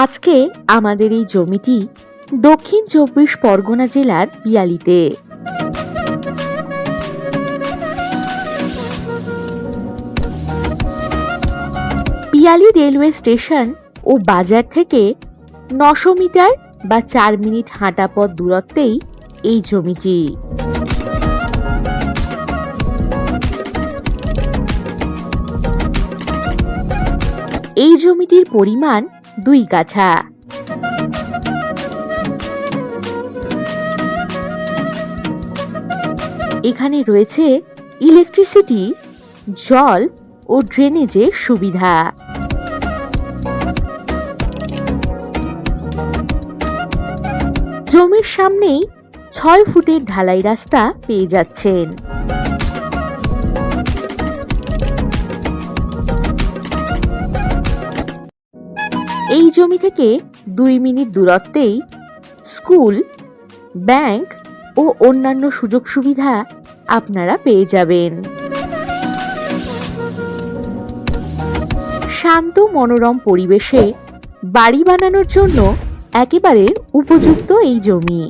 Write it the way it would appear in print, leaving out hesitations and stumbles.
আজকে আমাদের এই জমিটি দক্ষিণ ২৪ পরগনা জেলার পিয়ালিতে। পিয়ালি রেলওয়ে স্টেশন ও বাজার থেকে ৯০০ মিটার বা ৪ মিনিট হাঁটা পথ দূরত্বেই এই জমিটি। এই জমিটির পরিমাণ ২ কাঠা। এখানে রয়েছে ইলেকট্রিসিটি, জল ও ড্রেনেজের সুবিধা। জমির সামনেই ৬ ফুটের ঢালাই রাস্তা পেয়ে যাচ্ছেন। এই জমি থেকে ২ মিনিট দূরত্বেই স্কুল, ব্যাংক ও অন্যান্য সুযোগ সুবিধা আপনারা পেয়ে যাবেন। শান্ত মনোরম পরিবেশে বাড়ি বানানোর জন্য একেবারে উপযুক্ত এই জমি।